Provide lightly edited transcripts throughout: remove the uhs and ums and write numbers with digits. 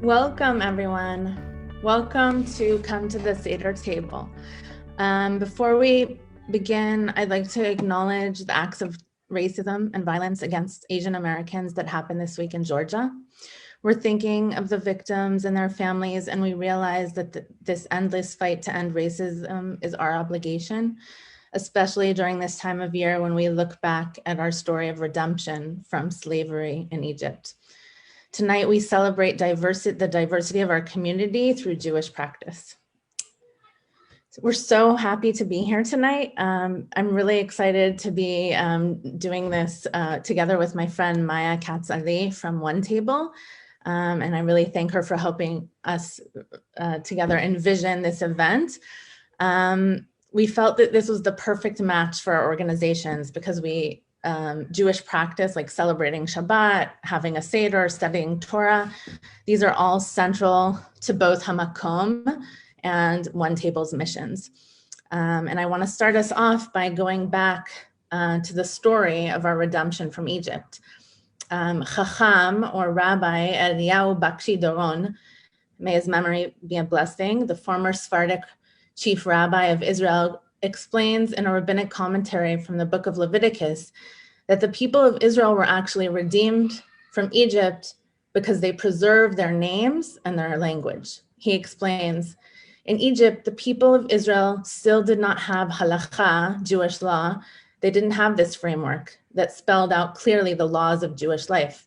Welcome, everyone. Welcome to Come to the Seder table. Before we begin, I'd like to acknowledge the acts of racism and violence against Asian Americans that happened this week in Georgia. We're thinking of the victims and their families, and we realize that this endless fight to end racism is our obligation, especially during this time of year when we look back at our story of redemption from slavery in Egypt. Tonight, we celebrate the diversity of our community through Jewish practice. We're so happy to be here tonight. I'm really excited to be doing this together with my friend Maya Katz-Ali from OneTable. And I really thank her for helping us together envision this event. We felt that this was the perfect match for our organizations because Jewish practice like celebrating Shabbat, having a Seder, studying Torah, these are all central to both HaMaqom and OneTable's missions. And I want to start us off by going back to the story of our redemption from Egypt. Chacham, or Rabbi Eliyahu Bakshi Doron, may his memory be a blessing, the former Sephardic chief rabbi of Israel, explains in a rabbinic commentary from the book of Leviticus that the people of Israel were actually redeemed from Egypt because they preserved their names and their language. He explains, in Egypt, the people of Israel still did not have halakha, Jewish law. They didn't have this framework that spelled out clearly the laws of Jewish life.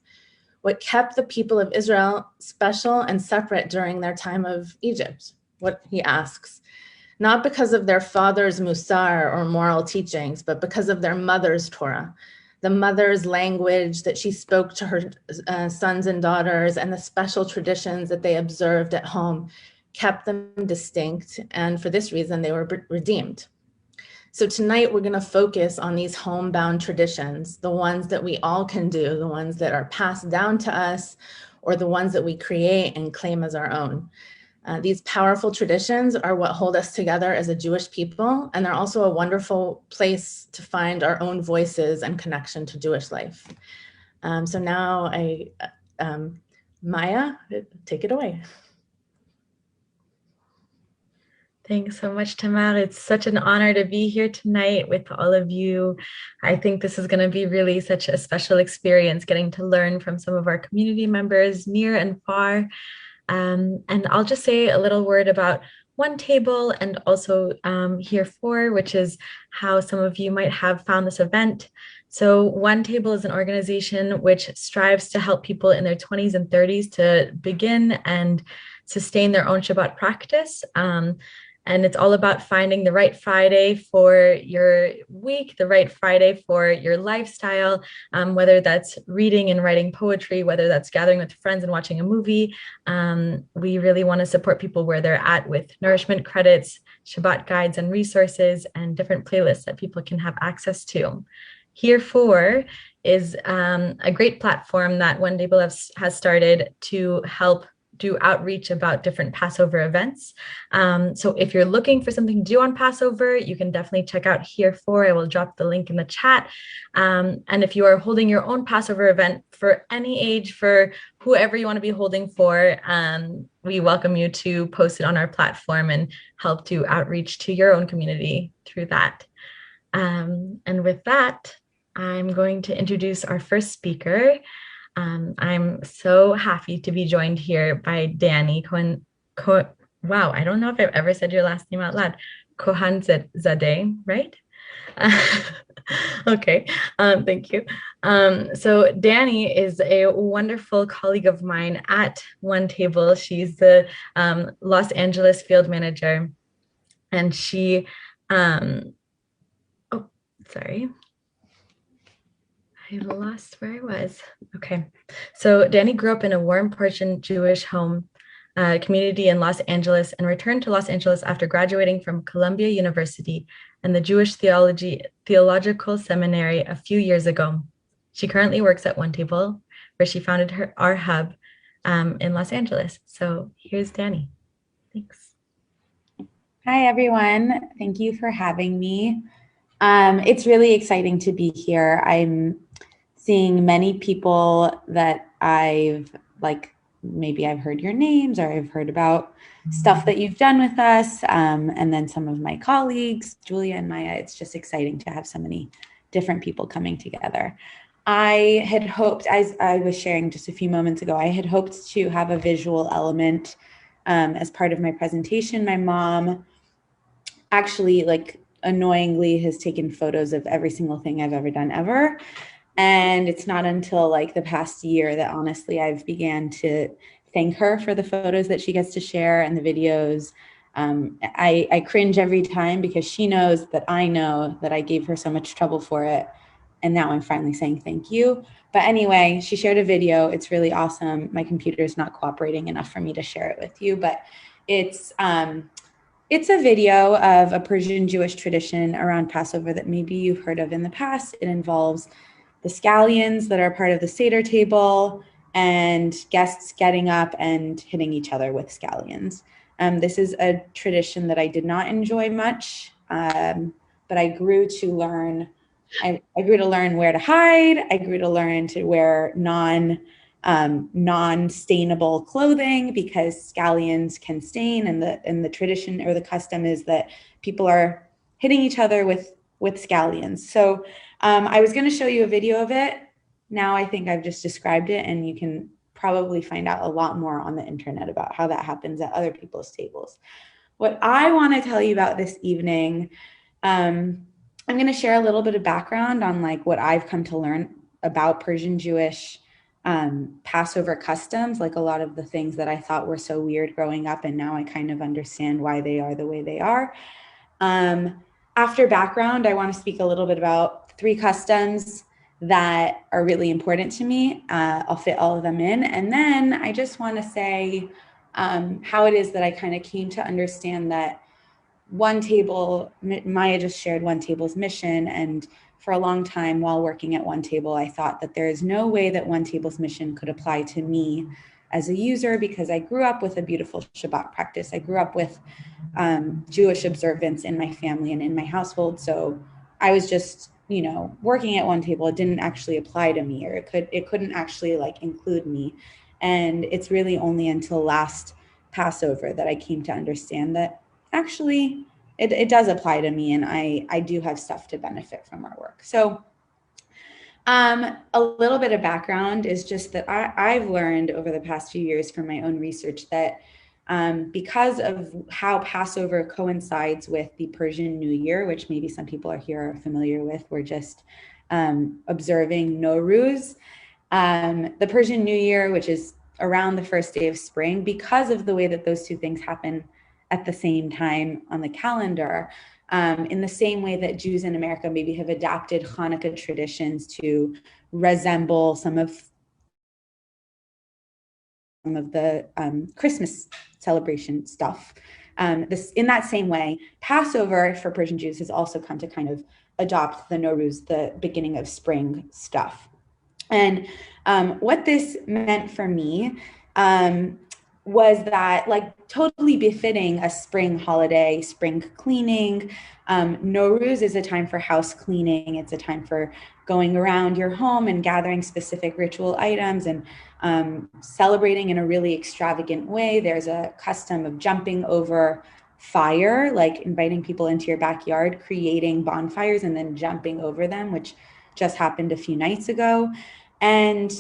What kept the people of Israel special and separate during their time of Egypt? What he asks. Not because of their father's musar or moral teachings, but because of their mother's Torah, the mother's language that she spoke to her sons and daughters, and the special traditions that they observed at home kept them distinct. And for this reason, they were redeemed. So tonight we're going to focus on these homebound traditions, the ones that we all can do, the ones that are passed down to us, or the ones that we create and claim as our own. These powerful traditions are what hold us together as a Jewish people, and they're also a wonderful place to find our own voices and connection to Jewish life. So now Maya, take it away. Thanks so much, Tamar. It's such an honor to be here tonight with all of you. I think this is going to be really such a special experience, getting to learn from some of our community members near and far. And I'll just say a little word about OneTable and also HereFor, which is how some of you might have found this event. So OneTable is an organization which strives to help people in their 20s and 30s to begin and sustain their own Shabbat practice. And it's all about finding the right Friday for your week, the right Friday for your lifestyle, whether that's reading and writing poetry, whether that's gathering with friends and watching a movie. We really want to support people where they're at with nourishment credits, Shabbat guides and resources, and different playlists that people can have access to. HereFor is a great platform that OneTable has started to help do outreach about different Passover events. So if you're looking for something to do on Passover, you can definitely check out HereFor. I will drop the link in the chat. And if you are holding your own Passover event for any age, for whoever you want to be holding for, we welcome you to post it on our platform and help do outreach to your own community through that. And with that, I'm going to introduce our first speaker. I'm so happy to be joined here by Danny Cohen. Wow, I don't know if I've ever said your last name out loud. Kohanzadeh, right? Okay, thank you. So Danny is a wonderful colleague of mine at OneTable. She's the Los Angeles field manager, and she, I lost where I was. Okay. So Danny grew up in a warm Persian Jewish home community in Los Angeles and returned to Los Angeles after graduating from Columbia University and the Jewish Theological Seminary a few years ago. She currently works at OneTable, where she founded our hub in Los Angeles. So here's Danny. Thanks. Hi, everyone. Thank you for having me. It's really exciting to be here. I'm seeing many people that I've maybe I've heard your names or I've heard about stuff that you've done with us. And then some of my colleagues, Julia and Maya. It's just exciting to have so many different people coming together. I had hoped, as I was sharing just a few moments ago, I had hoped to have a visual element as part of my presentation. My mom actually, like, annoyingly has taken photos of every single thing I've ever done ever. And it's not until like the past year that honestly I've began to thank her for the photos that she gets to share and the videos. I cringe every time because she knows that I know that I gave her so much trouble for it. And now I'm finally saying thank you. But anyway, she shared a video. It's really awesome. My computer is not cooperating enough for me to share it with you, but it's a video of a Persian Jewish tradition around Passover that maybe you've heard of in the past. It involves the scallions that are part of the Seder table and guests getting up and hitting each other with scallions. This is a tradition that I did not enjoy much, but I grew to learn. I grew to learn where to hide. I grew to learn to wear non-stainable clothing because scallions can stain, and the tradition or the custom is that people are hitting each other with scallions. So I was going to show you a video of it. Now I think I've just described it, and you can probably find out a lot more on the internet about how that happens at other people's tables. What I want to tell you about this evening, I'm going to share a little bit of background on like what I've come to learn about Persian Jewish Passover customs, like a lot of the things that I thought were so weird growing up, and now I kind of understand why they are the way they are. After background, I want to speak a little bit about 3 customs that are really important to me. I'll fit all of them in. And then I just want to say how it is that I kind of came to understand that OneTable, Maya just shared OneTable's mission. And for a long time while working at OneTable, I thought that there is no way that OneTable's mission could apply to me as a user, because I grew up with a beautiful Shabbat practice. I grew up with Jewish observance in my family and in my household. So I was just, working at OneTable. It didn't actually apply to me, or it couldn't actually like include me. And it's really only until last Passover that I came to understand that actually it does apply to me, and I do have stuff to benefit from our work. So a little bit of background is just that I've learned over the past few years from my own research that because of how Passover coincides with the Persian New Year, which maybe some people are here are familiar with, we're just observing Nowruz, the Persian New Year, which is around the first day of spring, because of the way that those two things happen at the same time on the calendar, in the same way that Jews in America maybe have adapted Hanukkah traditions to resemble some of the Christmas celebration stuff. In that same way, Passover for Persian Jews has also come to kind of adopt the Nowruz, the beginning of spring stuff. And what this meant for me was that, like, totally befitting a spring holiday, spring cleaning. Nowruz is a time for house cleaning. It's a time for going around your home and gathering specific ritual items and celebrating in a really extravagant way. There's a custom of jumping over fire, like inviting people into your backyard, creating bonfires, and then jumping over them, which just happened a few nights ago. And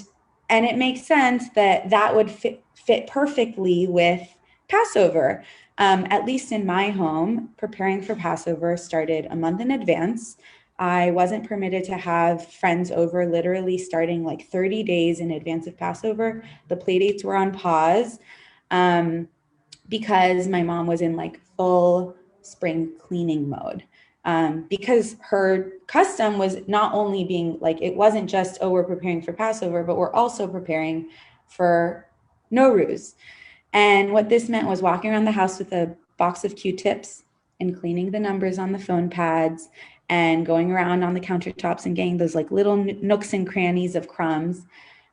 it makes sense that would fit perfectly with Passover. At least in my home, preparing for Passover started a month in advance. I wasn't permitted to have friends over literally starting like 30 days in advance of Passover. The playdates were on pause because my mom was in like full spring cleaning mode. Because her custom was not only being like, it wasn't just, oh, we're preparing for Passover, but we're also preparing for Nowruz. And what this meant was walking around the house with a box of Q-tips and cleaning the numbers on the phone pads and going around on the countertops and getting those like little nooks and crannies of crumbs.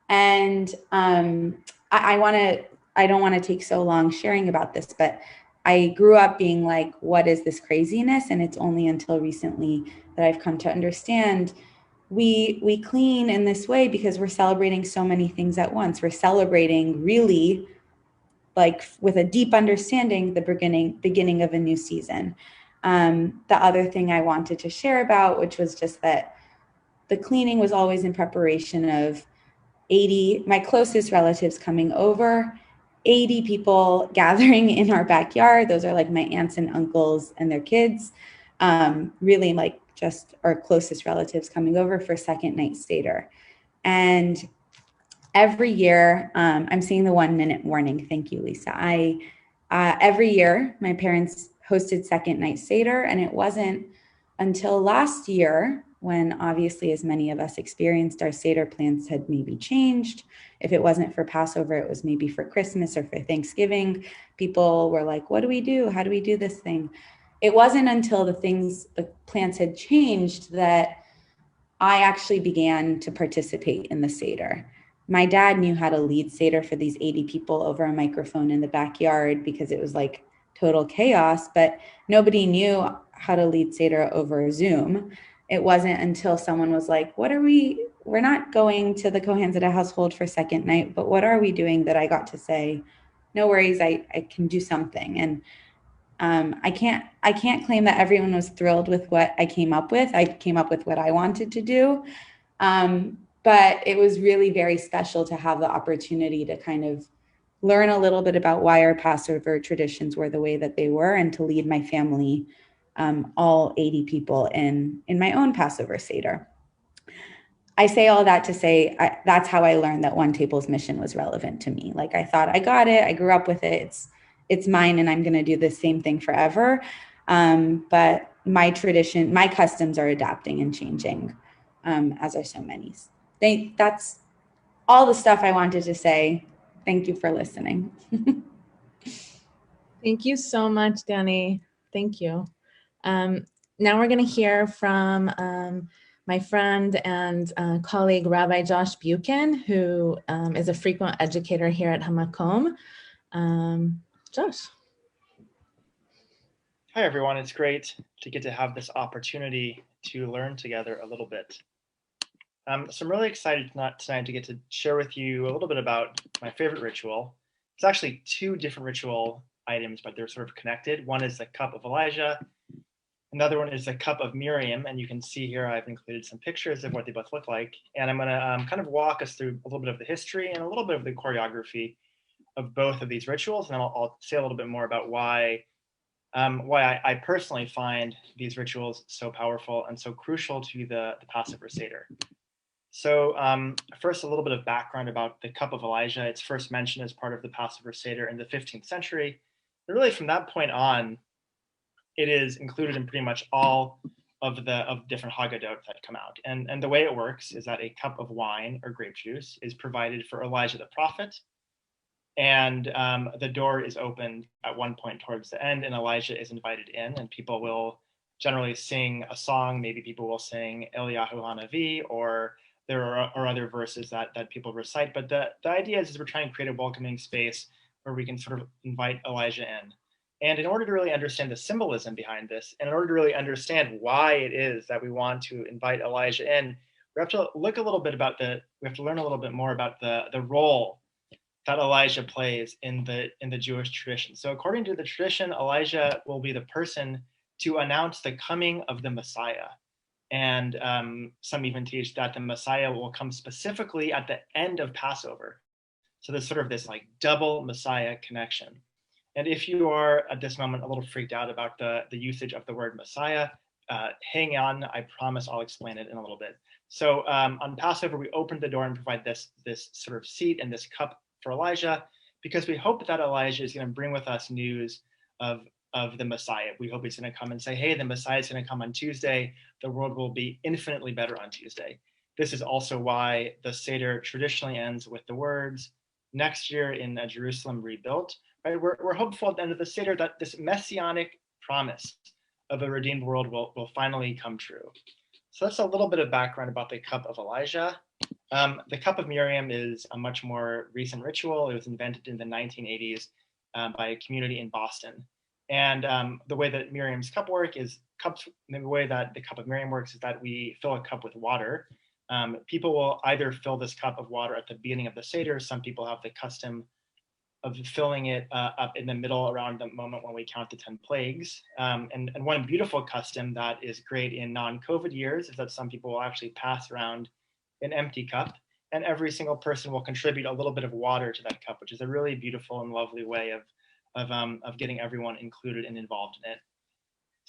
And I don't want to take so long sharing about this, but I grew up being like, what is this craziness? And it's only until recently that I've come to understand we clean in this way because we're celebrating so many things at once. We're celebrating really, like, with a deep understanding, the beginning of a new season. The other thing I wanted to share about, which was just that the cleaning was always in preparation of 80, my closest relatives coming over, 80 people gathering in our backyard. Those are like my aunts and uncles and their kids, really like just our closest relatives coming over for second night Seder. And every year, I'm seeing the 1 minute warning. Thank you, Lisa. Every year, my parents hosted second night Seder, and it wasn't until last year when, obviously, as many of us experienced, our Seder plans had maybe changed. If it wasn't for Passover, it was maybe for Christmas or for Thanksgiving. People were like, what do we do? How do we do this thing? It wasn't until the plans had changed that I actually began to participate in the Seder. My dad knew how to lead Seder for these 80 people over a microphone in the backyard because it was like total chaos, but nobody knew how to lead Seder over Zoom. It wasn't until someone was like, we're not going to the Kohan's at a household for second night, but what are we doing, that I got to say, no worries, I can do something. And I can't claim that everyone was thrilled with what I came up with. I came up with what I wanted to do. But it was really very special to have the opportunity to kind of learn a little bit about why our Passover traditions were the way that they were, and to lead my family, all 80 people in my own Passover Seder. I say all that to say that's how I learned that OneTable's mission was relevant to me. Like, I thought, I got it. I grew up with it. It's mine, and I'm going to do the same thing forever. But my tradition, my customs are adapting and changing, as are so many. That's all the stuff I wanted to say. Thank you for listening. Thank you so much, Danny. Thank you. Now we're going to hear from my friend and colleague, Rabbi Josh Buchan, who is a frequent educator here at HaMaqom. Josh. Hi, everyone. It's great to get to have this opportunity to learn together a little bit. So I'm really excited tonight to get to share with you a little bit about my favorite ritual. It's actually two different ritual items, but they're sort of connected. One is the Cup of Elijah. Another one is the Cup of Miriam. And you can see here I've included some pictures of what they both look like. And I'm going to kind of walk us through a little bit of the history and a little bit of the choreography of both of these rituals. And then I'll say a little bit more about why I personally find these rituals so powerful and so crucial to the Passover Seder. So first, a little bit of background about the Cup of Elijah. It's first mentioned as part of the Passover Seder in the 15th century. But really, from that point on, it is included in pretty much all of different Haggadah that come out. And the way it works is that a cup of wine or grape juice is provided for Elijah the prophet. And the door is opened at one point towards the end, and Elijah is invited in, and people will generally sing a song. Maybe people will sing Eliyahu Hanavi, or there are other verses that people recite. But the idea is we're trying to create a welcoming space where we can sort of invite Elijah in. And in order to really understand the symbolism behind this, and in order to really understand why it is that we want to invite Elijah in, we have to learn a little bit more about the role that Elijah plays in the Jewish tradition. So according to the tradition, Elijah will be the person to announce the coming of the Messiah. And some even teach that the Messiah will come specifically at the end of Passover. So there's sort of this like double Messiah connection. And if you are at this moment a little freaked out about the usage of the word Messiah, hang on, I promise I'll explain it in a little bit. So on Passover, we open the door and provide this sort of seat and this cup for Elijah, because we hope that Elijah is going to bring with us news of the Messiah. We hope he's going to come and say, hey, the Messiah is going to come on Tuesday. The world will be infinitely better on Tuesday. This is also why the Seder traditionally ends with the words, next year in Jerusalem rebuilt. Right? We're hopeful at the end of the Seder that this messianic promise of a redeemed world will finally come true. So that's a little bit of background about the Cup of Elijah. The Cup of Miriam is a much more recent ritual. It was invented in the 1980s by a community in Boston. And the way that Miriam's cup the way that the Cup of Miriam works is that we fill a cup with water. People will either fill this cup of water at the beginning of the Seder. Some people have the custom of filling it up in the middle around the moment when we count the 10 plagues. And one beautiful custom that is great in non-COVID years is that some people will actually pass around an empty cup, and every single person will contribute a little bit of water to that cup, which is a really beautiful and lovely way of getting everyone included and involved in it.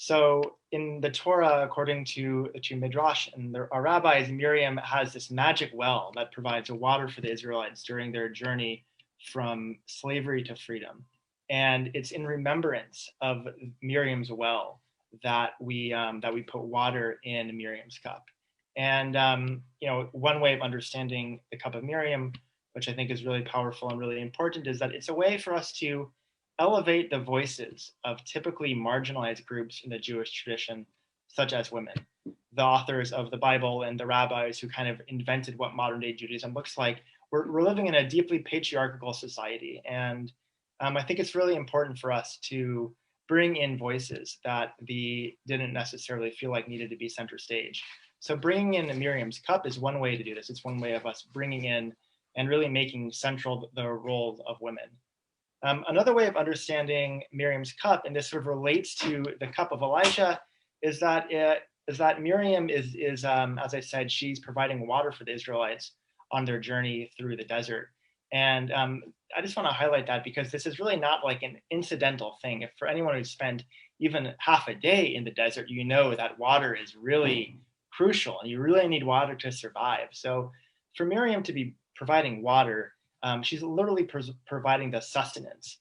So in the Torah, according to Midrash and our rabbis, Miriam has this magic well that provides water for the Israelites during their journey from slavery to freedom. And it's in remembrance of Miriam's well that we put water in Miriam's cup. And one way of understanding the Cup of Miriam, which I think is really powerful and really important, is that it's a way for us to elevate the voices of typically marginalized groups in the Jewish tradition, such as women, the authors of the Bible and the rabbis who kind of invented what modern day Judaism looks like. We're living in a deeply patriarchal society, and I think it's really important for us to bring in voices that didn't necessarily feel like needed to be center stage. So bringing in Miriam's cup is one way to do this. It's one way of us bringing in and really making central the role of women. Another way of understanding Miriam's cup, and this sort of relates to the cup of Elijah, is that Miriam is as I said, she's providing water for the Israelites on their journey through the desert. And I just want to highlight that because this is really not like an incidental thing. If for anyone who's spent even half a day in the desert, you know that water is really crucial and you really need water to survive. So for Miriam to be providing water, she's literally providing the sustenance.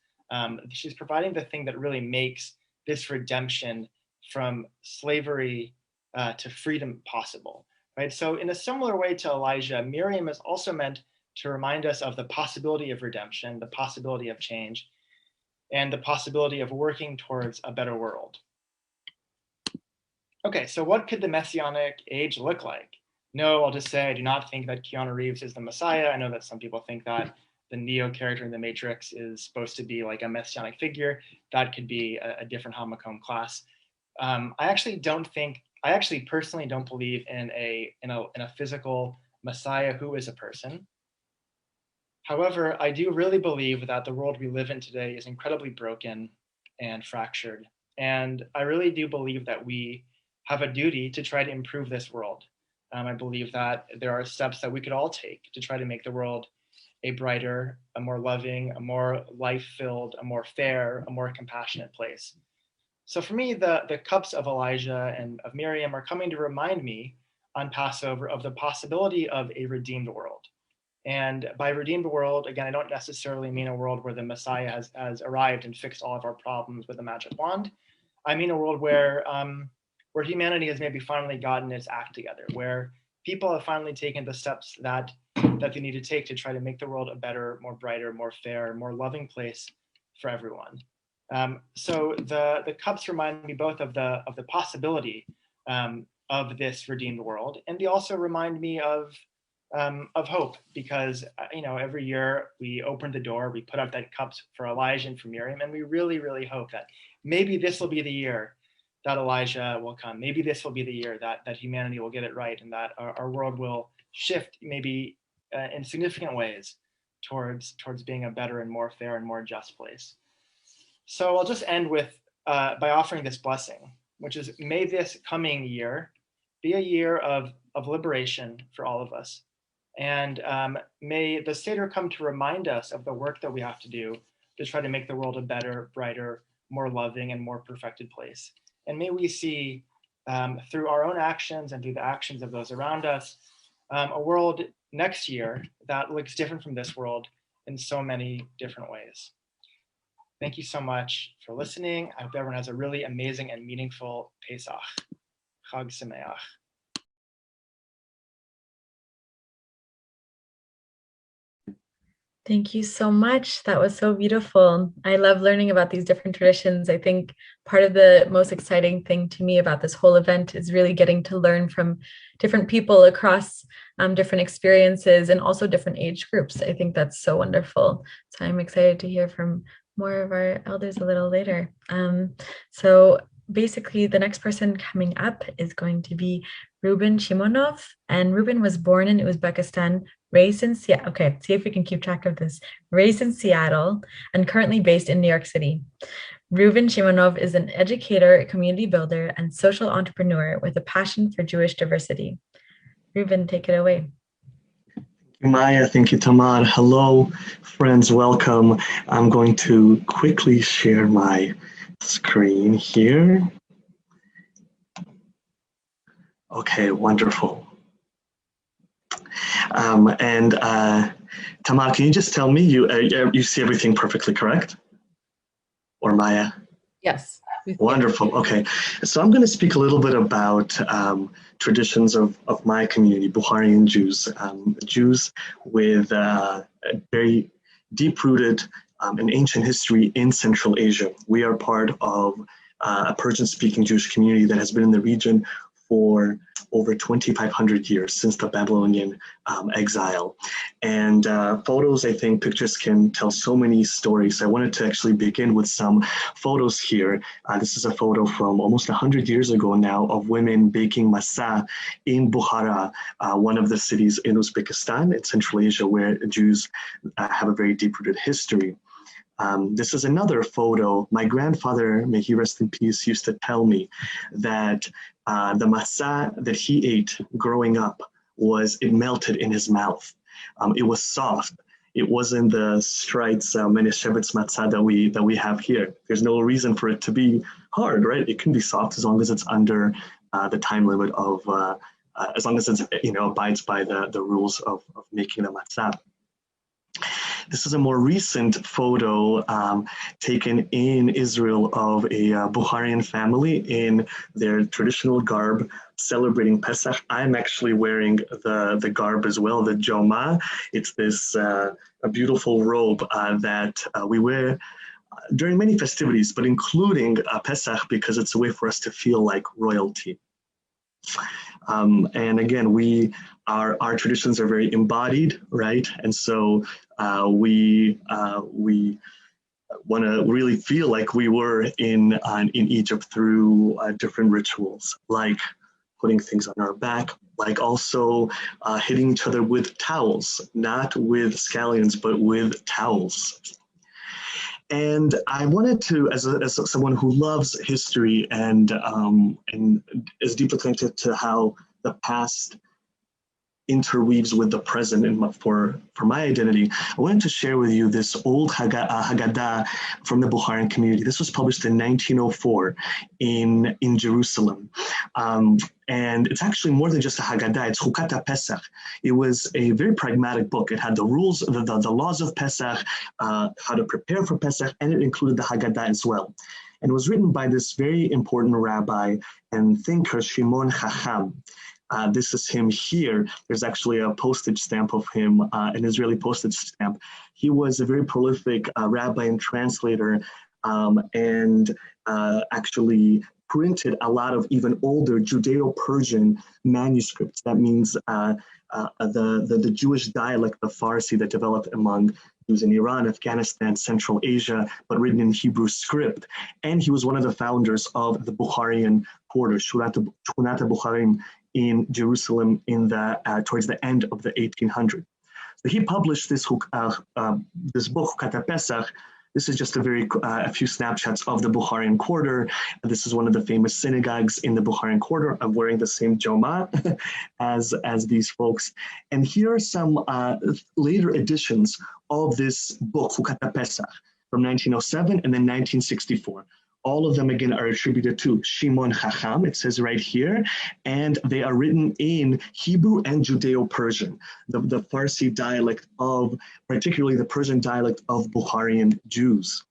She's providing the thing that really makes this redemption from slavery to freedom possible, right? So in a similar way to Elijah, Miriam is also meant to remind us of the possibility of redemption, the possibility of change, and the possibility of working towards a better world. Okay, so what could the Messianic age look like? No, I'll just say I do not think that Keanu Reeves is the Messiah. I know that some people think that the Neo character in The Matrix is supposed to be like a Messianic figure. That could be a different Hamakom class. I actually personally don't believe in a physical Messiah who is a person. However, I do really believe that the world we live in today is incredibly broken and fractured. And I really do believe that we have a duty to try to improve this world. I believe that there are steps that we could all take to try to make the world a brighter, a more loving, a more life-filled, a more fair, a more compassionate place. So for me, the cups of Elijah and of Miriam are coming to remind me on Passover of the possibility of a redeemed world. And by redeemed world, again, I don't necessarily mean a world where the Messiah has arrived and fixed all of our problems with a magic wand. I mean a world where humanity has maybe finally gotten its act together, where people have finally taken the steps that they need to take to try to make the world a better, more brighter, more fair, more loving place for everyone. So the cups remind me both of the possibility of this redeemed world, and they also remind me of hope, because every year we open the door, we put out that cups for Elijah and for Miriam, and we really, really hope that maybe this will be the year that Elijah will come. Maybe this will be the year that humanity will get it right, and that our world will shift maybe in significant ways towards being a better and more fair and more just place. So I'll just end with by offering this blessing, which is, may this coming year be a year of liberation for all of us. And may the Seder come to remind us of the work that we have to do to try to make the world a better, brighter, more loving, and more perfected place. And may we see through our own actions and through the actions of those around us, a world next year that looks different from this world in so many different ways. Thank you so much for listening. I hope everyone has a really amazing and meaningful Pesach. Chag Sameach. Thank you so much. That was so beautiful. I love learning about these different traditions. I think part of the most exciting thing to me about this whole event is really getting to learn from different people across different experiences and also different age groups. I think that's so wonderful. So I'm excited to hear from more of our elders a little later. So basically, the next person coming up is going to be Reuben Shimonov. And Reuben was born in Uzbekistan, raised in Seattle. Okay, see if we can keep track of this. Raised in Seattle and currently based in New York City. Reuben Shimonov is an educator, community builder, and social entrepreneur with a passion for Jewish diversity. Reuben, take it away. Maya, thank you, Tamar. Hello, friends, welcome. I'm going to quickly share my screen here. Okay, wonderful. Tamar, can you just tell me, you see everything perfectly correct? Or Maya? Yes. Wonderful. Okay. So I'm going to speak a little bit about traditions of my community, Bukharian Jews, Jews with a very deep-rooted and ancient history in Central Asia. We are part of a Persian-speaking Jewish community that has been in the region for over 2,500 years, since the Babylonian exile. And photos, I think, pictures can tell so many stories. I wanted to actually begin with some photos here. This is a photo from almost 100 years ago now of women baking masa in Bukhara, one of the cities in Uzbekistan, in Central Asia, where Jews have a very deep-rooted history. This is another photo. My grandfather, may he rest in peace, used to tell me that the masa that he ate growing up it melted in his mouth. It was soft. It wasn't the Strites Meneshevitz matzah that we have here. There's no reason for it to be hard, right? It can be soft as long as it's under the time limit of, as long as it's, abides by the rules of making the matzah. This is a more recent photo taken in Israel of a Bukharian family in their traditional garb celebrating Pesach. I'm actually wearing the garb as well, the joma. It's this a beautiful robe that we wear during many festivities, but including Pesach, because it's a way for us to feel like royalty. And again, our traditions are very embodied, right? And so we want to really feel like we were in Egypt through different rituals, like putting things on our back, like also hitting each other with towels, not with scallions, but with towels. And I wanted to, as someone who loves history and is deeply connected to how the past interweaves with the present and for my identity, I wanted to share with you this old Haggadah from the Bukharian community. This was published in 1904 in Jerusalem. And it's actually more than just a Haggadah, it's Chukat Pesach. It was a very pragmatic book. It had the rules, the laws of Pesach, how to prepare for Pesach, and it included the Haggadah as well. And it was written by this very important rabbi and thinker, Shimon Chacham. This is him here. There's actually a postage stamp of him, an Israeli postage stamp. He was a very prolific rabbi and translator, and actually printed a lot of even older Judeo-Persian manuscripts. That means the Jewish dialect of Farsi that developed among Jews in Iran, Afghanistan, Central Asia, but written in Hebrew script. And he was one of the founders of the Bukharian quarter, Shunat Bukharim, in Jerusalem in towards the end of the 1800s. So he published this book, Chukat Pesach. This is just a few snapshots of the Bukharian quarter. This is one of the famous synagogues in the Bukharian quarter. I'm wearing the same joma as these folks. And here are some later editions of this book, Chukat Pesach, from 1907 and then 1964. All of them, again, are attributed to Shimon Chacham, it says right here, and they are written in Hebrew and Judeo-Persian, the Farsi dialect of, particularly the Persian dialect of Bukharian Jews.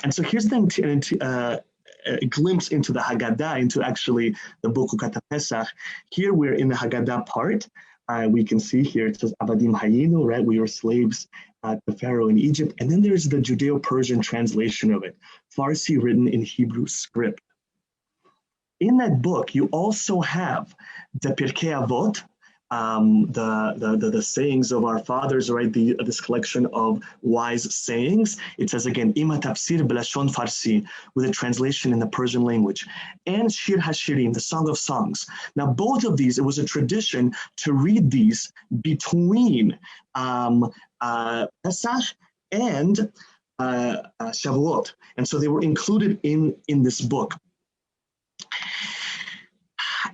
And so here's then a glimpse into the Haggadah, into actually the book Chukat Pesach. Here we're in the Haggadah part. We can see here it says Abadim Hayinu, right? We were slaves to Pharaoh in Egypt. And then there's the Judeo-Persian translation of it, Farsi written in Hebrew script. In that book, you also have the Pirkei Avot, the sayings of our fathers, right? This collection of wise sayings. It says again, Ima Tafsir B'Lashon Farsi, with a translation in the Persian language, and Shir HaShirim, the Song of Songs. Now, both of these, it was a tradition to read these between Pesach and Shavuot, and so they were included in this book.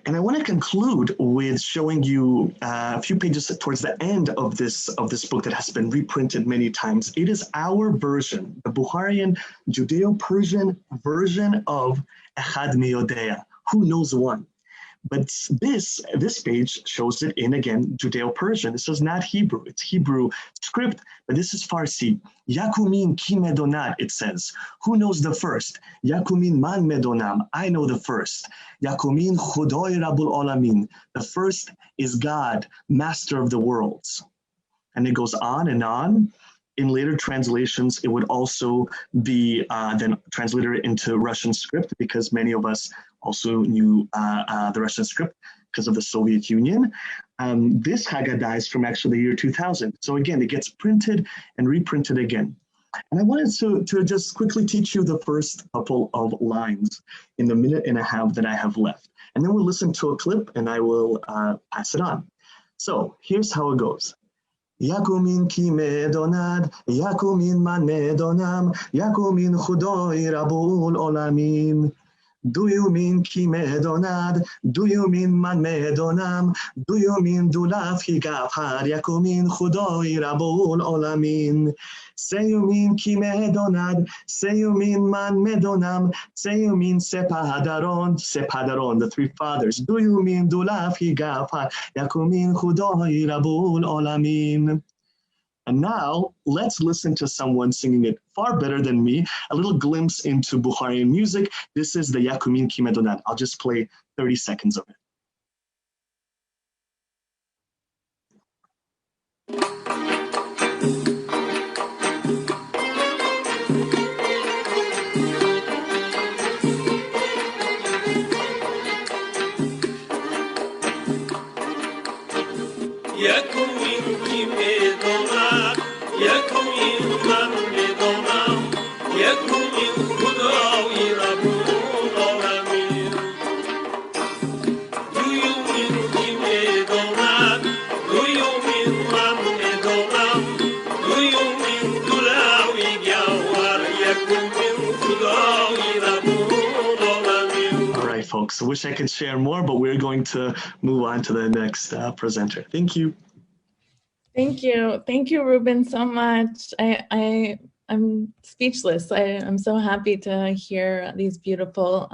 And I want to conclude with showing you a few pages towards the end of this book that has been reprinted many times. It is our version, the Bukharian Judeo-Persian version of Echad Miyodea, who knows one. But this page shows it in, again, Judeo-Persian. This is not Hebrew. It's Hebrew script, but this is Farsi. Yakumin ki medonad, it says. Who knows the first? Yakumin man medonam. I know the first. Yakumin Chudoy Rabul Olamin. The first is God, master of the worlds. And it goes on and on. In later translations, it would also be then translated into Russian script, because many of us also knew the Russian script because of the Soviet Union. This Haggadah is from actually the year 2000. So again, it gets printed and reprinted again. And I wanted to just quickly teach you the first couple of lines in the minute and a half that I have left. And then we'll listen to a clip and I will pass it on. So here's how it goes. Yakumin ki medonad, Yakumin man medonam, Yakumin Chudoy Rabul Olamin. Do you mean ki medonad? Do you mean man medonam? Do you mean dulaf higafar? Yakumin Chudoy Rabul Olamin. Say you mean ki medonad? Say you mean man medonam? Say you mean sepadaron? Sepadaron, the three fathers. Do you mean dulaf higafar? Yakumin Chudoy Rabul Olamin. And now let's listen to someone singing it far better than me, a little glimpse into Bukharian music. This is the Yakumin Ki Medonad. I'll just play 30 seconds of it. Folks, I wish I could share more, but we're going to move on to the next presenter. Thank you. Thank you. Thank you, Reuben, so much. I'm speechless. I'm so happy to hear these beautiful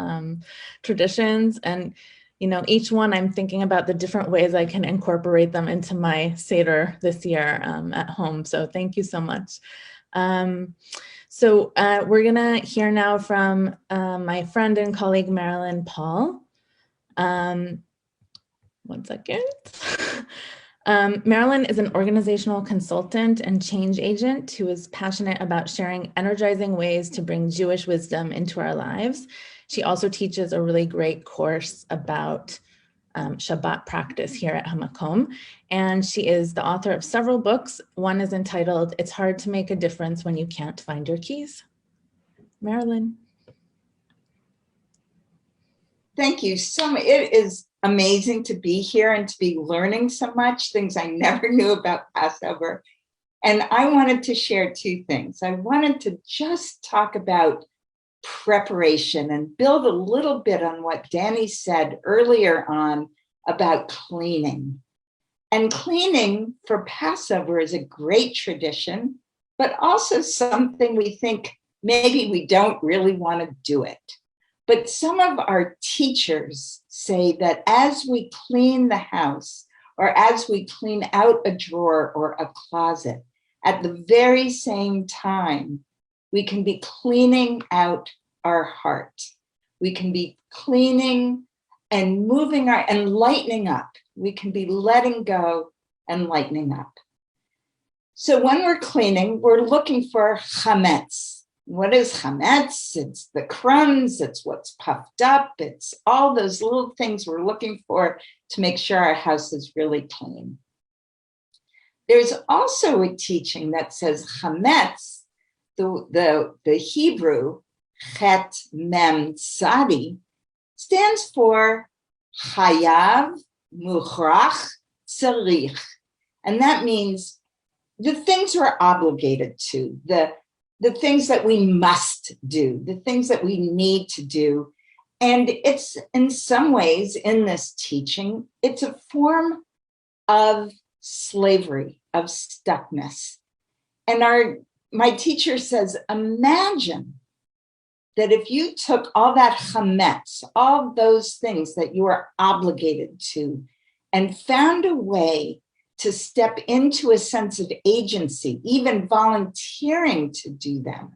traditions. And, you know, each one I'm thinking about the different ways I can incorporate them into my Seder this year at home. So thank you so much. So we're gonna hear now from my friend and colleague, Marilyn Paul. 1 second. Marilyn is an organizational consultant and change agent who is passionate about sharing energizing ways to bring Jewish wisdom into our lives. She also teaches a really great course about Shabbat practice here at HaMaqom, and she is the author of several books. One is entitled, "It's Hard to Make a Difference When You Can't Find Your Keys." Marilyn. Thank you so much. It is amazing to be here and to be learning so much, things I never knew about Passover. And I wanted to share two things. I wanted to just talk about preparation and build a little bit on what Danny said earlier on about cleaning. And cleaning for Passover is a great tradition, but also something we think maybe we don't really want to do it. But some of our teachers say that as we clean the house, or as we clean out a drawer or a closet, at the very same time, we can be cleaning out our heart. We can be cleaning and moving and lightening up. We can be letting go and lightening up. So when we're cleaning, we're looking for chametz. what is chametz? It's the crumbs, it's what's puffed up, it's all those little things we're looking for to make sure our house is really clean. There's also a teaching that says chametz, the Hebrew chet mem tzadi, stands for chayav, muchrach, tzarich. And that means the things we're obligated to, the things that we must do, the things that we need to do. And it's, in some ways, in this teaching, it's a form of slavery, of stuckness. And my teacher says, imagine that if you took all that chametz, all those things that you are obligated to, and found a way to step into a sense of agency, even volunteering to do them.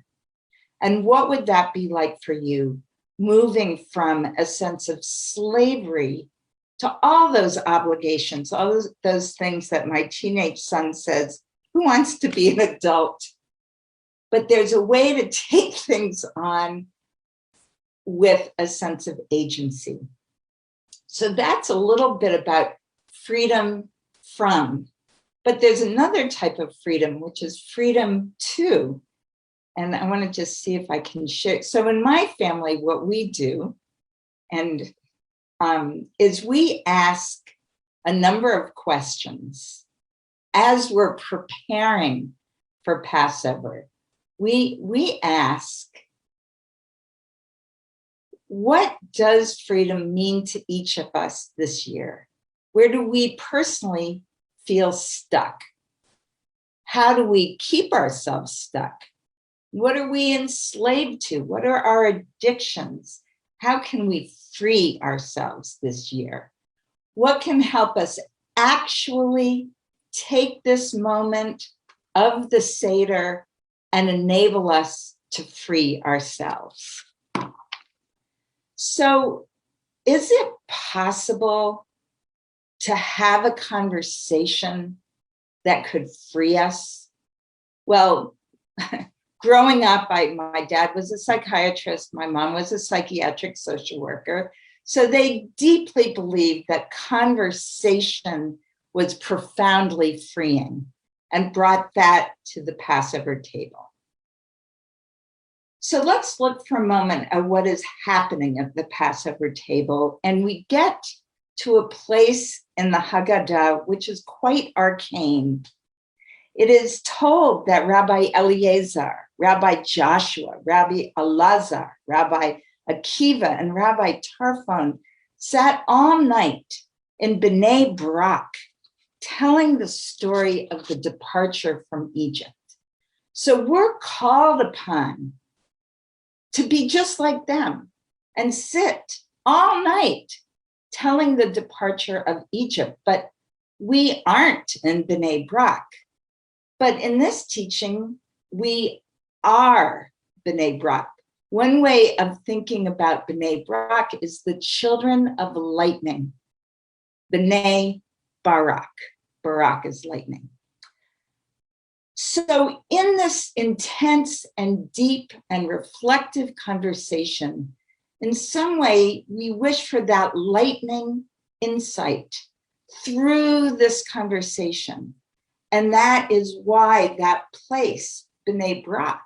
And what would that be like for you, moving from a sense of slavery to all those obligations, all those things that my teenage son says, who wants to be an adult? But there's a way to take things on with a sense of agency. So that's a little bit about freedom from. But there's another type of freedom, which is freedom to. And I want to just see if I can share. So in my family, what we do is we ask a number of questions as we're preparing for Passover. We ask, what does freedom mean to each of us this year? Where do we personally feel stuck? How do we keep ourselves stuck? What are we enslaved to? What are our addictions? How can we free ourselves this year? What can help us actually take this moment of the Seder and enable us to free ourselves? So, is it possible to have a conversation that could free us? Well, growing up, my dad was a psychiatrist, my mom was a psychiatric social worker. So they deeply believed that conversation was profoundly freeing and brought that to the Passover table. So let's look for a moment at what is happening at the Passover table. And we get to a place in the Haggadah, which is quite arcane. It is told that Rabbi Eliezer, Rabbi Joshua, Rabbi Elazar, Rabbi Akiva, and Rabbi Tarfon sat all night in Bnei Brak, telling the story of the departure from Egypt. So we're called upon to be just like them and sit all night telling the departure of Egypt, but we aren't in Bnei Brak. But in this teaching, we are Bnei Brak. One way of thinking about Bnei Brak is the children of lightning. Bnei Barak. Barak is lightning. So in this intense and deep and reflective conversation, in some way, we wish for that lightning insight through this conversation. And that is why that place, Bnei Brak,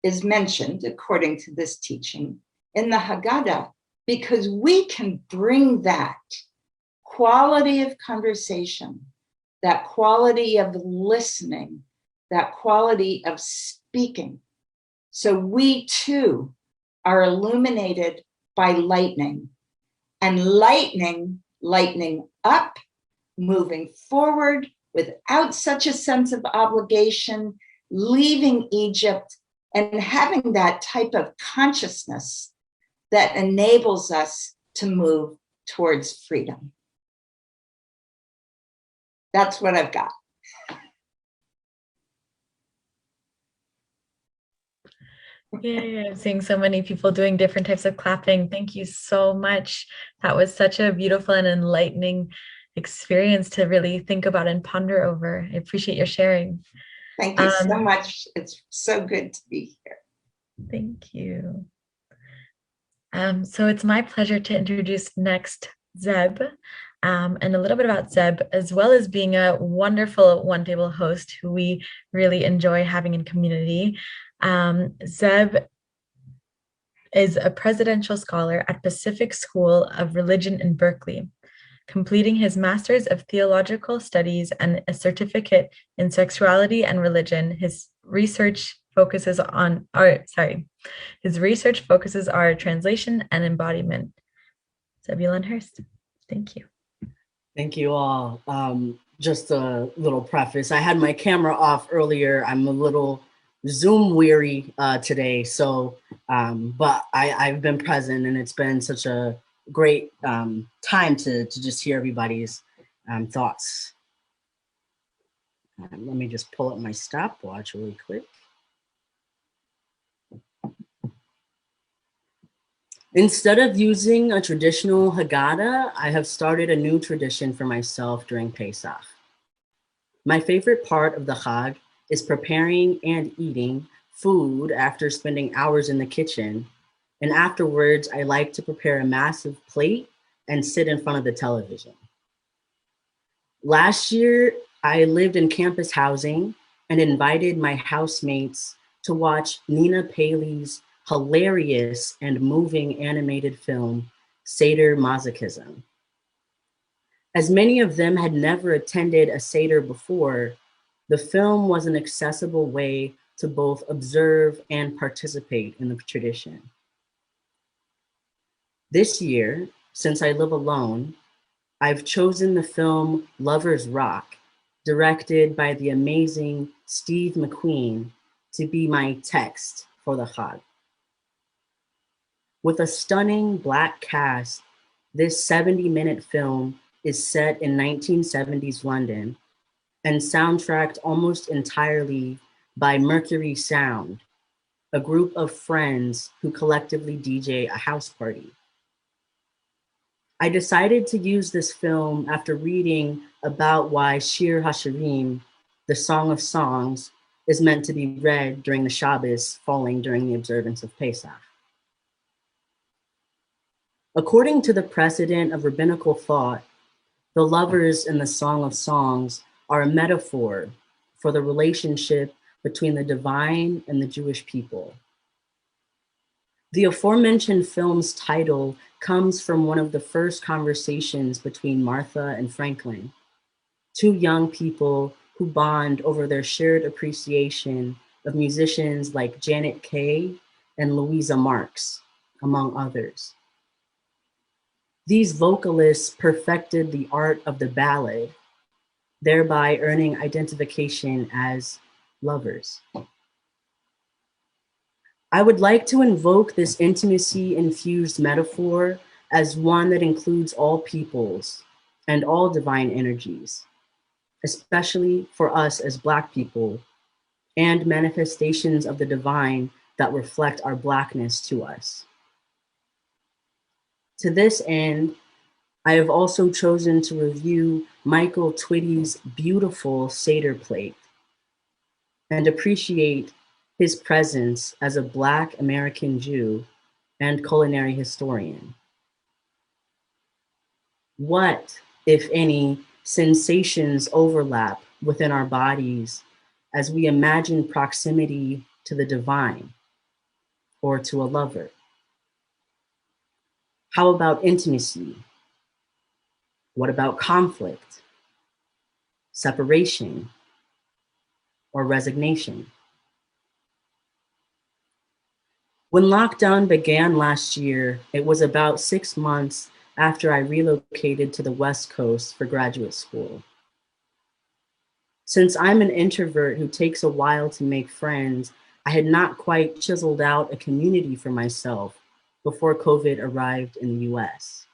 is mentioned, according to this teaching, in the Haggadah, because we can bring that quality of conversation, that quality of listening, that quality of speaking. So we too are illuminated by lightning, and lightning up, moving forward without such a sense of obligation, leaving Egypt and having that type of consciousness that enables us to move towards freedom. That's what I've got. Yeah, I'm seeing so many people doing different types of clapping. Thank you so much. That was such a beautiful and enlightening experience to really think about and ponder over. I appreciate your sharing. Thank you so much. It's so good to be here. Thank you. So it's my pleasure to introduce next Zeb, and a little bit about Zeb, as well as being a wonderful OneTable host who we really enjoy having in community. Zeb is a presidential scholar at Pacific School of Religion in Berkeley, completing his Master's of Theological Studies and a certificate in Sexuality and Religion. His research focuses on translation and embodiment. Zebulon Hurst, thank you. Thank you all. Just a little preface. I had my camera off earlier. I'm a little Zoom weary today, so but I've been present, and it's been such a great time to just hear everybody's thoughts. Let me just pull up my stopwatch really quick. Instead of using a traditional Haggadah, I have started a new tradition for myself during Pesach. My favorite part of the Chag is preparing and eating food after spending hours in the kitchen. And afterwards, I like to prepare a massive plate and sit in front of the television. Last year, I lived in campus housing and invited my housemates to watch Nina Paley's hilarious and moving animated film, Seder Masochism. As many of them had never attended a Seder before, the film was an accessible way to both observe and participate in the tradition. This year, since I live alone, I've chosen the film Lovers Rock, directed by the amazing Steve McQueen, to be my text for the Chag. With a stunning Black cast, this 70-minute film is set in 1970s London and soundtracked almost entirely by Mercury Sound, a group of friends who collectively DJ a house party. I decided to use this film after reading about why Shir HaShirim, the Song of Songs, is meant to be read during the Shabbos falling during the observance of Pesach. According to the precedent of rabbinical thought, the lovers in the Song of Songs are a metaphor for the relationship between the divine and the Jewish people. The aforementioned film's title comes from one of the first conversations between Martha and Franklin, two young people who bond over their shared appreciation of musicians like Janet Kay and Louisa Marks, among others. These vocalists perfected the art of the ballad, thereby earning identification as lovers. I would like to invoke this intimacy-infused metaphor as one that includes all peoples and all divine energies, especially for us as Black people, and manifestations of the divine that reflect our Blackness to us. To this end, I have also chosen to review Michael Twitty's beautiful Seder plate and appreciate his presence as a Black American Jew and culinary historian. What, if any, sensations overlap within our bodies as we imagine proximity to the divine or to a lover? How about intimacy? What about conflict, separation, or resignation? When lockdown began last year, it was about 6 months after I relocated to the West Coast for graduate school. Since I'm an introvert who takes a while to make friends, I had not quite chiseled out a community for myself before COVID arrived in the US.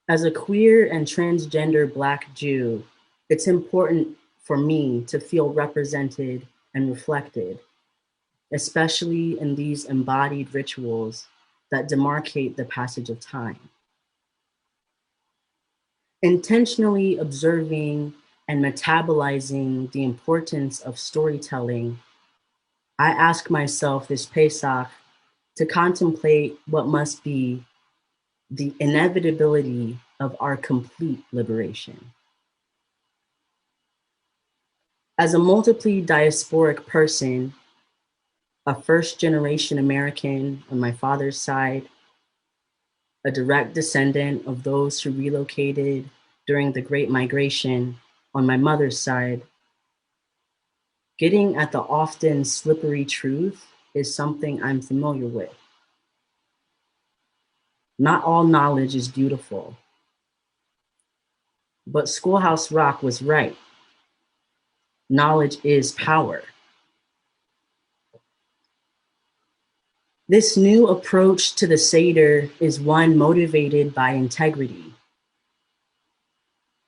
As a queer and transgender Black Jew, it's important for me to feel represented and reflected, especially in these embodied rituals that demarcate the passage of time. Intentionally observing and metabolizing the importance of storytelling, I ask myself this Pesach to contemplate what must be the inevitability of our complete liberation. As a multiply diasporic person, a first-generation American on my father's side, a direct descendant of those who relocated during the Great Migration on my mother's side, getting at the often slippery truth is something I'm familiar with. Not all knowledge is beautiful, but Schoolhouse Rock was right. Knowledge is power. This new approach to the Seder is one motivated by integrity.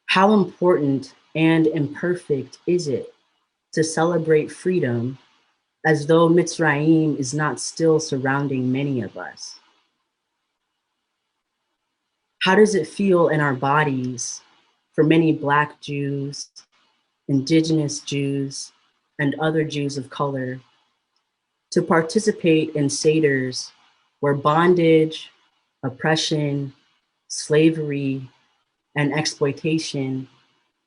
How important and imperfect is it to celebrate freedom as though Mitzrayim is not still surrounding many of us? How does it feel in our bodies for many Black Jews, Indigenous Jews, and other Jews of color to participate in Seders where bondage, oppression, slavery, and exploitation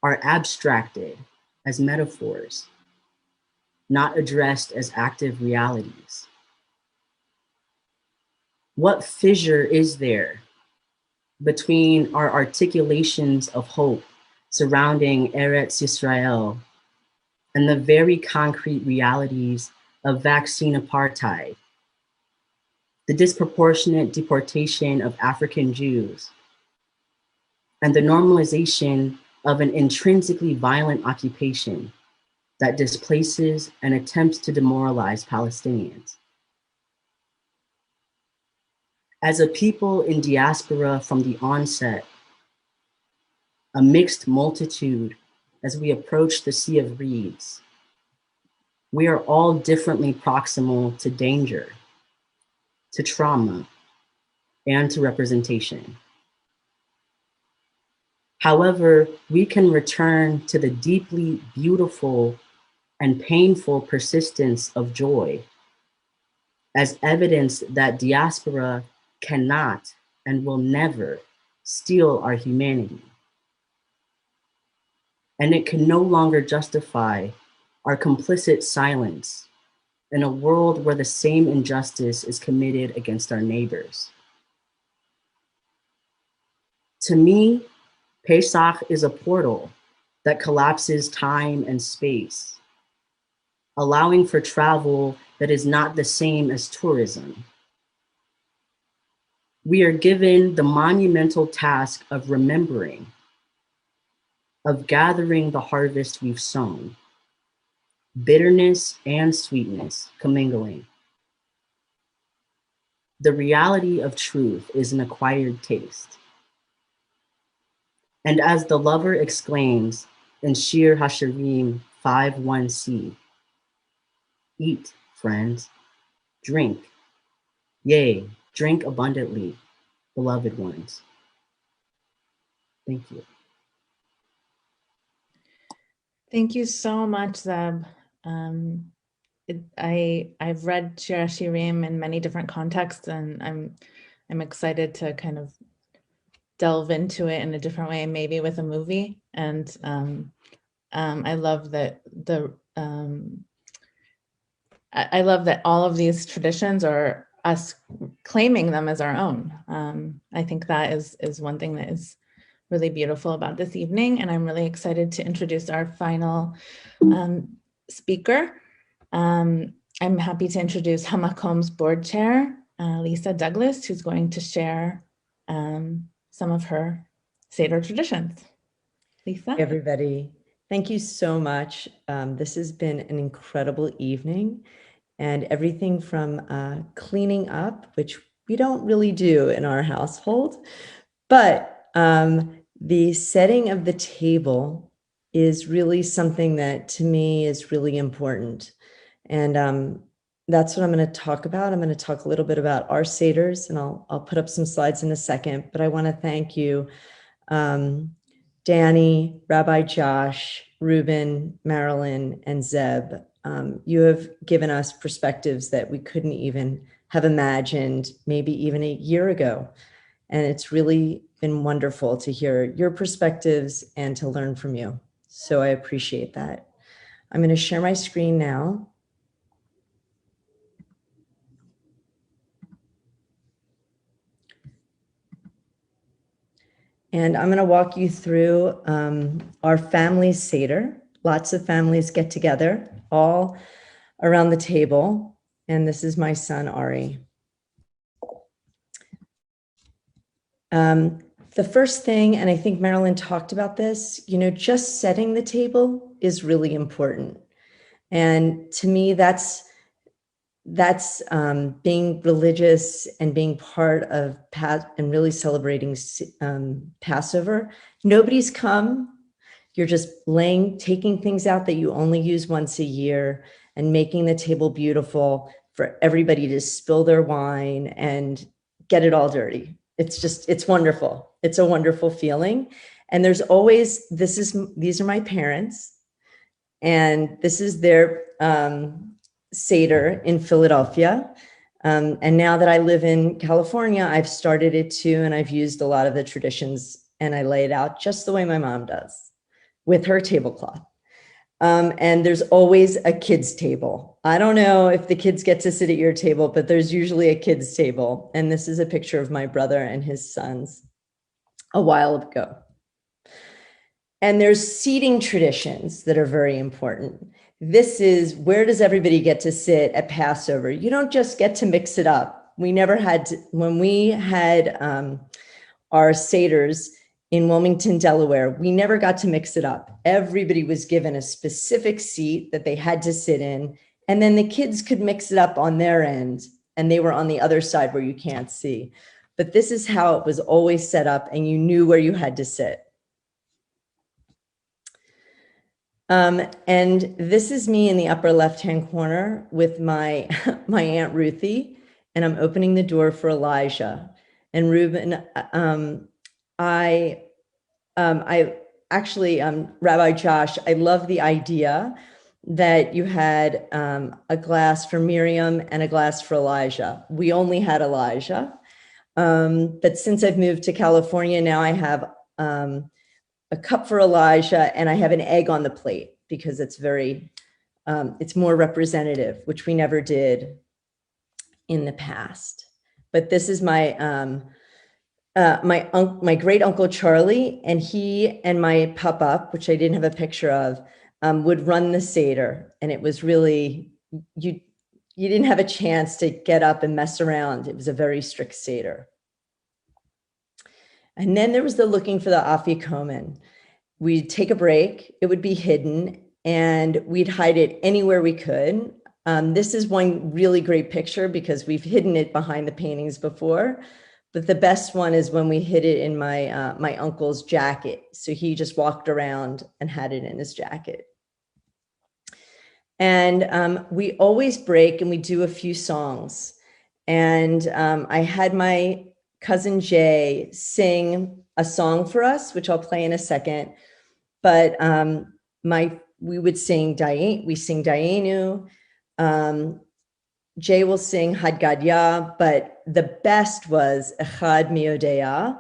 are abstracted as metaphors, not addressed as active realities? What fissure is there between our articulations of hope surrounding Eretz Yisrael and the very concrete realities of vaccine apartheid, the disproportionate deportation of African Jews, and the normalization of an intrinsically violent occupation that displaces and attempts to demoralize Palestinians? As a people in diaspora from the onset, a mixed multitude as we approach the Sea of Reeds, we are all differently proximal to danger, to trauma, and to representation. However, we can return to the deeply beautiful and painful persistence of joy as evidence that diaspora cannot and will never steal our humanity. And it can no longer justify our complicit silence in a world where the same injustice is committed against our neighbors. To me, Pesach is a portal that collapses time and space, allowing for travel that is not the same as tourism. We are given the monumental task of remembering, of gathering the harvest we've sown, bitterness and sweetness commingling. The reality of truth is an acquired taste. And as the lover exclaims in Shir HaShirim 5:1c, eat, friends, drink, yea, drink abundantly, beloved ones. Thank you. Thank you so much, Zeb. I've read Shir HaShirim in many different contexts, and I'm excited to kind of delve into it in a different way, maybe with a movie. And I love that I love that all of these traditions are us claiming them as our own. I think that is one thing that is really beautiful about this evening, and I'm really excited to introduce our final speaker. I'm happy to introduce HaMaqom's board chair, Lisa Douglas, who's going to share some of her Seder traditions. Lisa? Hey everybody, thank you so much. This has been an incredible evening, and everything from cleaning up, which we don't really do in our household, but the setting of the table is really something that to me is really important. And that's what I'm going to talk about. I'm going to talk a little bit about our Seders, and I'll put up some slides in a second, but I want to thank you, Danny, Rabbi Josh, Reuben, Marilyn, and Zeb, you have given us perspectives that we couldn't even have imagined maybe even a year ago. And it's really been wonderful to hear your perspectives and to learn from you. So I appreciate that. I'm going to share my screen now. And I'm going to walk you through our family Seder. Lots of families get together, all around the table. And this is my son, Ari. The first thing, and I think Marilyn talked about this, just setting the table is really important. And to me, that's being religious and being part of and really celebrating Passover. Nobody's come. You're just taking things out that you only use once a year and making the table beautiful for everybody to spill their wine and get it all dirty. It's wonderful. It's a wonderful feeling. And there's always, these are my parents, and this is their Seder in Philadelphia. And now that I live in California, I've started it too. And I've used a lot of the traditions, and I lay it out just the way my mom does with her tablecloth. And there's always a kids' table. I don't know if the kids get to sit at your table, but there's usually a kids' table. And this is a picture of my brother and his sons a while ago. And there's seating traditions that are very important. This is, where does everybody get to sit at Passover? You don't just get to mix it up. We never had to, when we had our Seders in Wilmington, Delaware, we never got to mix it up. Everybody was given a specific seat that they had to sit in, and then the kids could mix it up on their end, and they were on the other side where you can't see. But this is how it was always set up, and you knew where you had to sit. And this is me in the upper left-hand corner with my Aunt Ruthie, and I'm opening the door for Elijah. And Reuben, I actually, Rabbi Josh, I love the idea that you had a glass for Miriam and a glass for Elijah. We only had Elijah, but since I've moved to California, now I have a cup for Elijah, and I have an egg on the plate because it's it's more representative, which we never did in the past. But this is my my great uncle Charlie, and he and my papa, which I didn't have a picture of, would run the Seder, and it was really, you didn't have a chance to get up and mess around. It was a very strict Seder. And then there was the looking for the Afikomen. We'd take a break, it would be hidden, and we'd hide it anywhere we could. This is one really great picture because we've hidden it behind the paintings before. But the best one is when we hid it in my my uncle's jacket. So he just walked around and had it in his jacket. And we always break and we do a few songs. And I had my cousin Jay sing a song for us, which I'll play in a second. But we would sing we sing Dayenu. Jay will sing Haggadah, but the best was Echad Miodea,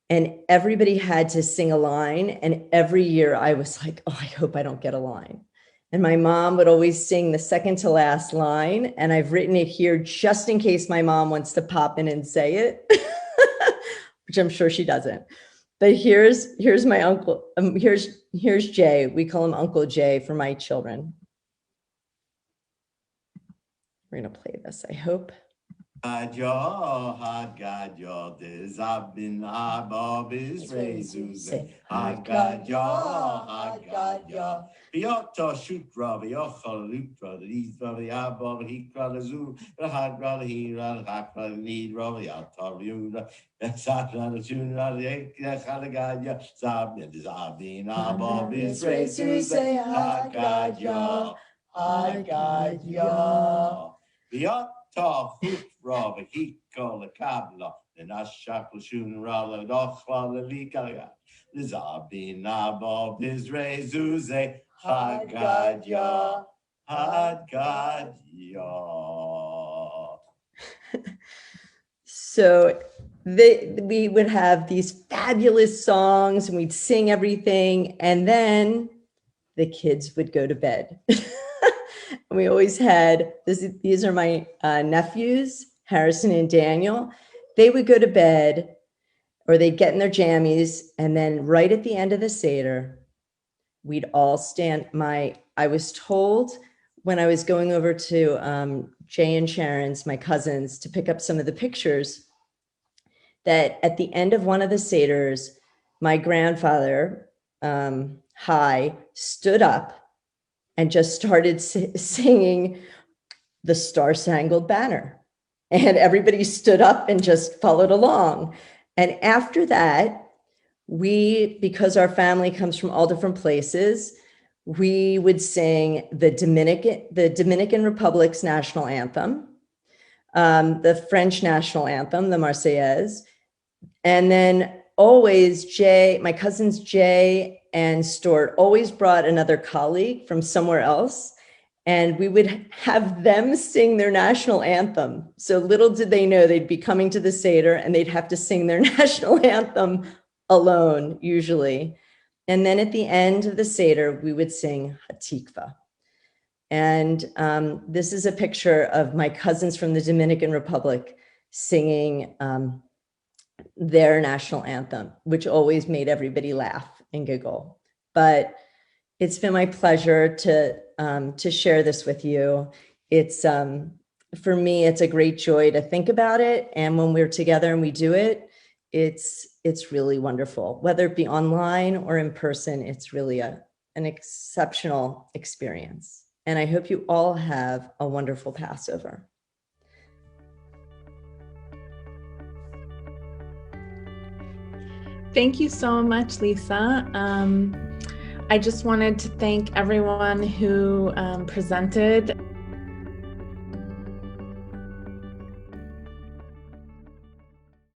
and everybody had to sing a line. And every year I was like, oh, I hope I don't get a line. And my mom would always sing the second to last line. And I've written it here just in case my mom wants to pop in and say it, which I'm sure she doesn't. But here's my uncle. Here's Jay. We call him Uncle Jay for my children. We're going to play this, I hope. Haggadah. So we would have these fabulous songs and we'd sing everything. And then the kids would go to bed. And we always had, these are my nephews, Harrison and Daniel. They would go to bed or they'd get in their jammies. And then right at the end of the Seder, we'd all stand. I was told when I was going over to Jay and Sharon's, my cousins, to pick up some of the pictures, that at the end of one of the Seders, my grandfather, Hai, stood up and just started singing the Star-Spangled Banner. And everybody stood up and just followed along. And after that, because our family comes from all different places, we would sing the Dominican Republic's national anthem, the French national anthem, the Marseillaise, and then always my cousins Jay and Stuart always brought another colleague from somewhere else, and we would have them sing their national anthem. So little did they know they'd be coming to the Seder and they'd have to sing their national anthem alone, usually. And then at the end of the Seder, we would sing Hatikva. And this is a picture of my cousins from the Dominican Republic singing their national anthem, which always made everybody laugh and giggle. But it's been my pleasure to share this with you. It's for me, it's a great joy to think about it. And when we're together and we do it, it's really wonderful. Whether it be online or in person, it's really an exceptional experience. And I hope you all have a wonderful Passover. Thank you so much, Lisa. I just wanted to thank everyone who presented.